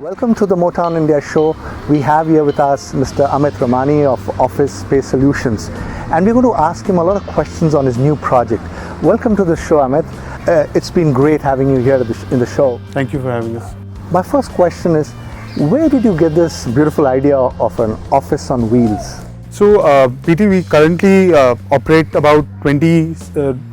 Welcome to the Motown India show. We have here with us Mr. Amit Ramani of Awfis Space Solutions, and we're going to ask him a lot of questions on his new project. Welcome to the show, Amit. It's been great having you here in the show. Thank you for having us. My first question is, where did you get this beautiful idea of an office on wheels? So, PT, we currently operate about 20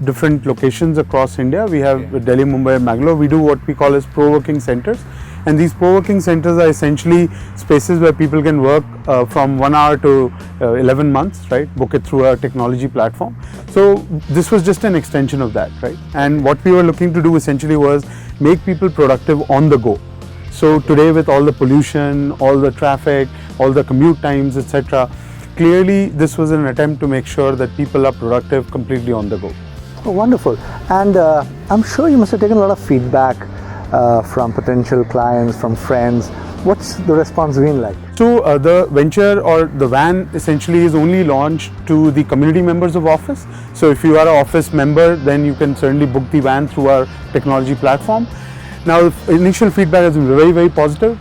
different locations across India. We have Delhi, Mumbai, and Bangalore. We do what we call as pro-working centers. And these co-working centers are essentially spaces where people can work from 1 hour to 11 months, right? Book it through a technology platform. So this was just an extension of that, right? And what we were looking to do essentially was make people productive on the go. So today, with all the pollution, all the traffic, all the commute times, etc., clearly this was an attempt to make sure that people are productive completely on the go. Oh, wonderful. And I'm sure you must have taken a lot of feedback from potential clients, from friends. What's the response been like? So the venture or the van essentially is only launched to the community members of Awfis. So if you are an Awfis member, then you can certainly book the van through our technology platform. Now, initial feedback has been very, very positive.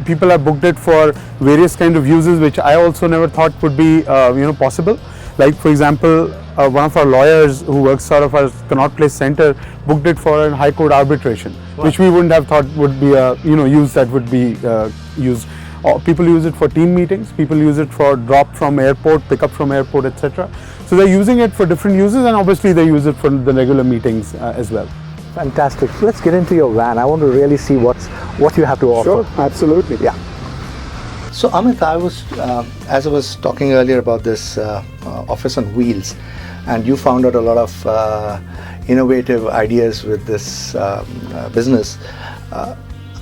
People have booked it for various kind of uses, which I also never thought would be possible. Like, for example, one of our lawyers who works out of our Connaught Place Center booked it for a high court arbitration, which we wouldn't have thought would be a use that would be used. People use it for team meetings. People use it for drop from airport, pick up from airport, etc. So they're using it for different uses, and obviously they use it for the regular meetings as well. Fantastic. Let's get into your van. I want to really see what you have to offer. Sure, absolutely. Yeah. So Amit, as I was talking earlier about this office on wheels, and you found out a lot of innovative ideas with this business.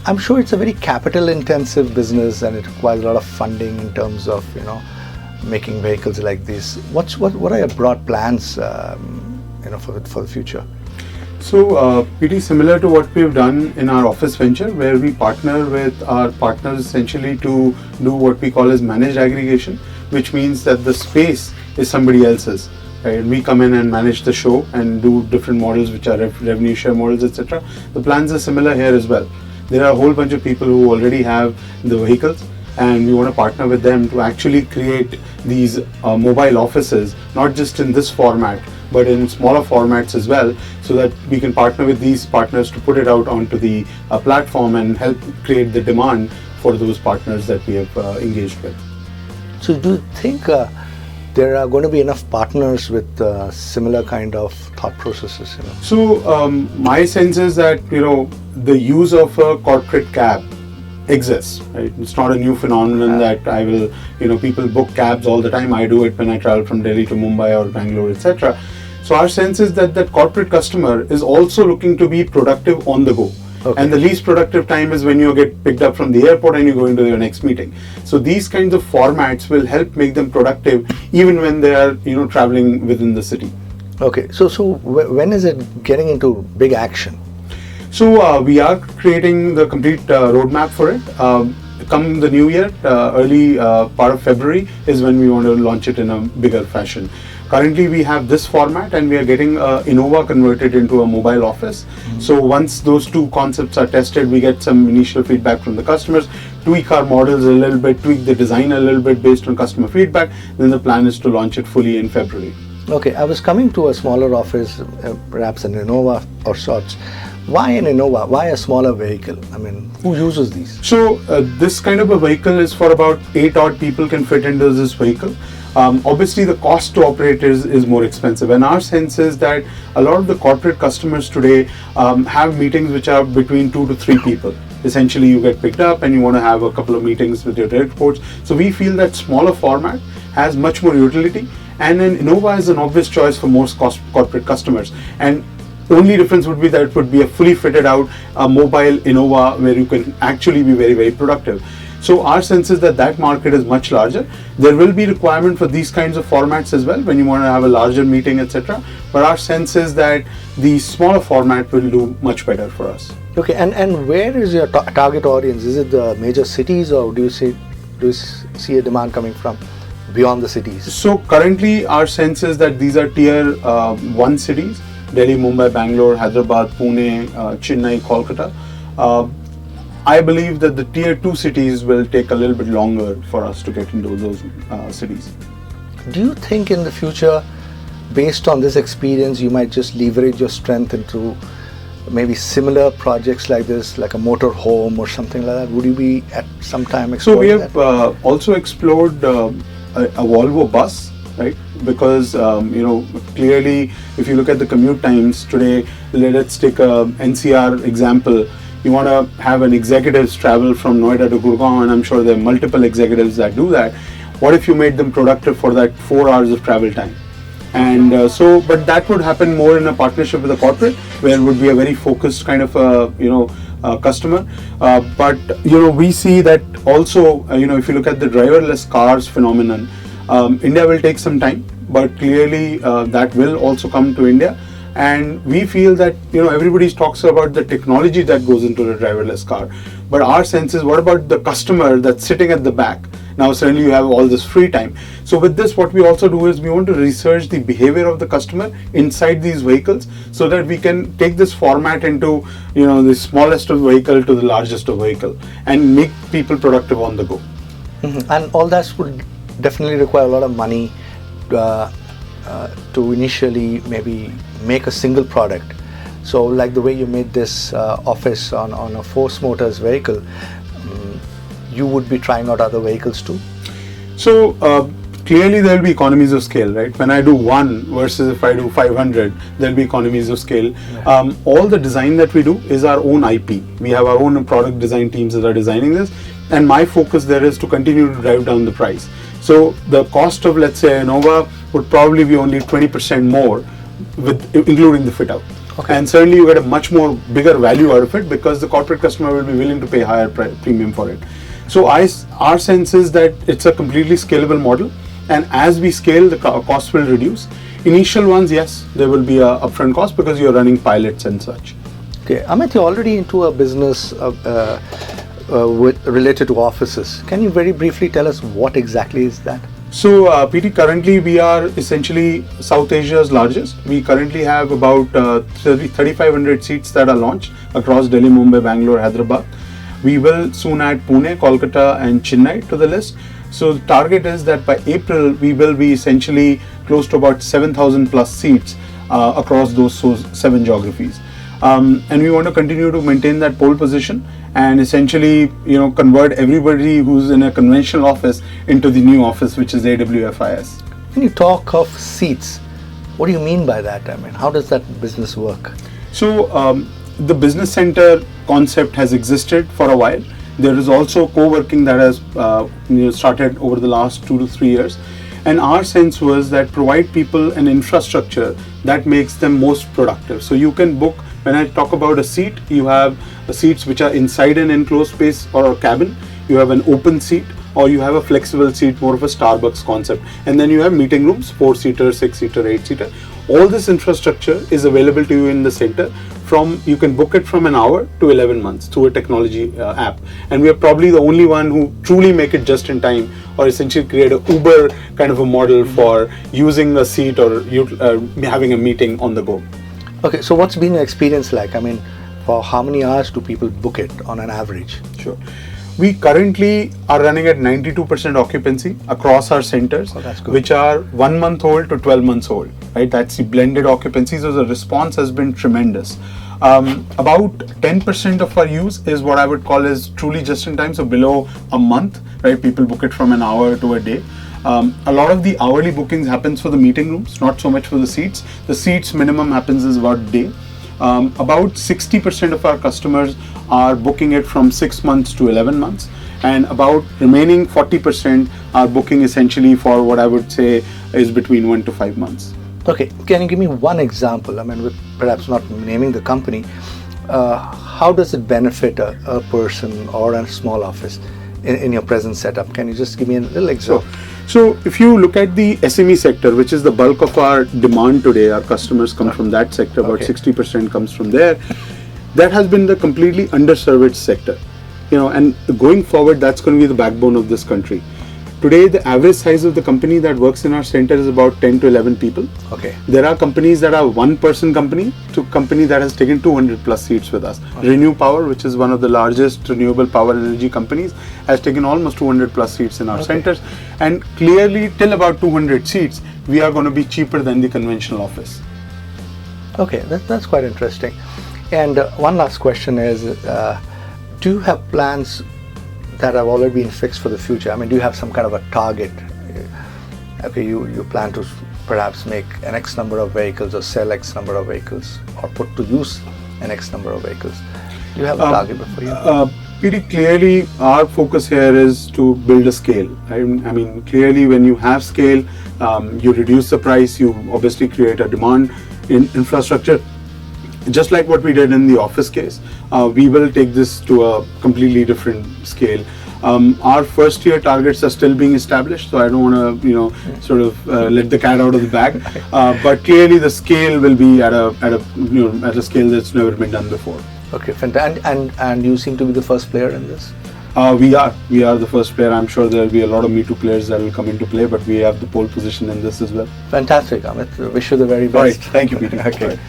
I'm sure it's a very capital-intensive business, and it requires a lot of funding in terms of making vehicles like this. What are your broad plans for the future? So, pretty similar to what we've done in our Awfis venture, where we partner with our partners essentially to do what we call as managed aggregation, which means that the space is somebody else's. Right? We come in and manage the show and do different models, which are revenue share models, etc. The plans are similar here as well. There are a whole bunch of people who already have the vehicles, and we want to partner with them to actually create these mobile offices, not just in this format, but in smaller formats as well, so that we can partner with these partners to put it out onto the platform and help create the demand for those partners that we have engaged with. So do you think there are going to be enough partners with similar kind of thought processes? So my sense is that the use of a corporate cab exists, right? It's not a new phenomenon that I will, people book cabs all the time. I do it when I travel from Delhi to Mumbai or Bangalore, etc. So our sense is that that corporate customer is also looking to be productive on the go. Okay. And the least productive time is when you get picked up from the airport and you go into your next meeting. So these kinds of formats will help make them productive even when they are, traveling within the city. Okay. So when is it getting into big action? So we are creating the complete roadmap for it. Come the new year, early part of February is when we want to launch it in a bigger fashion. Currently we have this format, and we are getting Innova converted into a mobile office. Mm-hmm. So once those two concepts are tested, we get some initial feedback from the customers, tweak our models a little bit, tweak the design a little bit based on customer feedback. Then the plan is to launch it fully in February. Okay, I was coming to a smaller office, perhaps an Innova or sorts. Why an Innova? Why a smaller vehicle? I mean, who uses these? So this kind of a vehicle is for about 8 odd people can fit into this vehicle. Obviously, the cost to operate is more expensive, and our sense is that a lot of the corporate customers today have meetings which are between 2 to 3 people. Essentially, you get picked up and you want to have a couple of meetings with your direct reports. So we feel that smaller format has much more utility, and an Innova is an obvious choice for most corporate customers. And only difference would be that it would be a fully fitted out mobile Innova where you can actually be very, very productive. So our sense is that market is much larger. There will be requirement for these kinds of formats as well when you want to have a larger meeting, etc. But our sense is that the smaller format will do much better for us. Okay, and where is your target audience? Is it the major cities, or do you see a demand coming from beyond the cities? So currently our sense is that these are tier 1 cities: Delhi, Mumbai, Bangalore, Hyderabad, Pune, Chennai, Kolkata. I believe that the tier 2 cities will take a little bit longer for us to get into those cities. Do you think in the future, based on this experience, you might just leverage your strength into maybe similar projects like this, like a motor home or something like that? Would you be at some time So we exploring have also explored a Volvo bus, right? Because clearly, if you look at the commute times today, let's take a NCR example. You want to have an executives travel from Noida to Gurgaon, and I'm sure there are multiple executives that do that. What if you made them productive for that 4 hours of travel time? And but that would happen more in a partnership with a corporate, where it would be a very focused kind of customer. But we see that also, if you look at the driverless cars phenomenon, India will take some time, but clearly that will also come to India. And we feel that everybody talks about the technology that goes into the driverless car, but our sense is, what about the customer that's sitting at the back? Now suddenly you have all this free time. So with this, what we also do is we want to research the behavior of the customer inside these vehicles, so that we can take this format into the smallest of vehicle to the largest of vehicle, and make people productive on the go. Mm-hmm. And all that would definitely require a lot of money to initially maybe make a single product. So like the way you made this Awfis on a Force Motors vehicle, you would be trying out other vehicles too? So clearly there will be economies of scale, right? When I do one versus if I do 500, there will be economies of scale. Yeah. All the design that we do is our own IP. We have our own product design teams that are designing this, and my focus there is to continue to drive down the price. So the cost of, let's say, Innova would probably be only 20% more, including the fit out. Okay. And certainly you get a much more bigger value out of it, because the corporate customer will be willing to pay higher premium for it. So our sense is that it's a completely scalable model, and as we scale, the cost will reduce. Initial ones, yes, there will be a upfront cost because you're running pilots and such. Okay, Amit, you're already into a business related to offices. Can you very briefly tell us what exactly is that? So PT, currently we are essentially South Asia's largest. We currently have about 3,500 seats that are launched across Delhi, Mumbai, Bangalore, Hyderabad. We will soon add Pune, Kolkata and Chennai to the list. So the target is that by April, we will be essentially close to about 7,000 plus seats across those 7 geographies. And we want to continue to maintain that pole position and essentially, convert everybody who's in a conventional office into the new office, which is AWFIS. When you talk of seats, what do you mean by that? I mean, how does that business work? So the business center concept has existed for a while. There is also co-working that has started over the last 2 to 3 years. And our sense was that provide people an infrastructure that makes them most productive. So you can book, when I talk about a seat, you have seats which are inside an enclosed space or a cabin. You have an open seat, or you have a flexible seat, more of a Starbucks concept. And then you have meeting rooms, 4-seater, 6-seater, 8-seater. All this infrastructure is available to you in the center. You can book it from an hour to 11 months through a technology app. And we are probably the only one who truly make it just in time, or essentially create a Uber kind of a model for using a seat or having a meeting on the go. Okay, so what's been your experience like? I mean, for how many hours do people book it on an average? Sure. We currently are running at 92% occupancy across our centers, which are 1 month old to 12 months old, right? That's the blended occupancy. So the response has been tremendous. About 10% of our use is what I would call is truly just in time, so below a month, right? People book it from an hour to a day. A lot of the hourly bookings happens for the meeting rooms, not so much for the seats. The seats minimum happens is about a day. About 60% of our customers are booking it from 6 months to 11 months, and about remaining 40% are booking essentially for what I would say is between 1 to 5 months. Okay, can you give me one example? I mean, with perhaps not naming the company, how does it benefit a person or a small office in your present setup? Can you just give me a little example? So if you look at the SME sector, which is the bulk of our demand today, our customers come from that sector, about 60% comes from there. That has been the completely underserviced sector, and going forward, that's going to be the backbone of this country. Today, the average size of the company that works in our center is about 10 to 11 people. Okay. There are companies that are one-person company to company that has taken 200 plus seats with us. Okay. Renew Power, which is one of the largest renewable power energy companies, has taken almost 200 plus seats in our centers. And clearly, till about 200 seats, we are going to be cheaper than the conventional office. Okay, that's quite interesting. And one last question is, do you have plans that have already been fixed for the future? I mean, do you have some kind of a target? Okay, you plan to perhaps make an X number of vehicles or sell X number of vehicles or put to use an X number of vehicles. Do you have a target before you? Pretty clearly, our focus here is to build a scale. I mean, clearly when you have scale, you reduce the price, you obviously create a demand in infrastructure. Just like what we did in the office case, we will take this to a completely different scale. Our first year targets are still being established, so I don't want to, sort of let the cat out of the bag. But clearly, the scale will be at a scale that's never been done before. Okay, fantastic. And you seem to be the first player in this. We are the first player. I'm sure there will be a lot of Me Too players that will come into play, but we have the pole position in this as well. Fantastic, Amit. Wish you the very best. All right. Thank you, Peter. Okay. Right.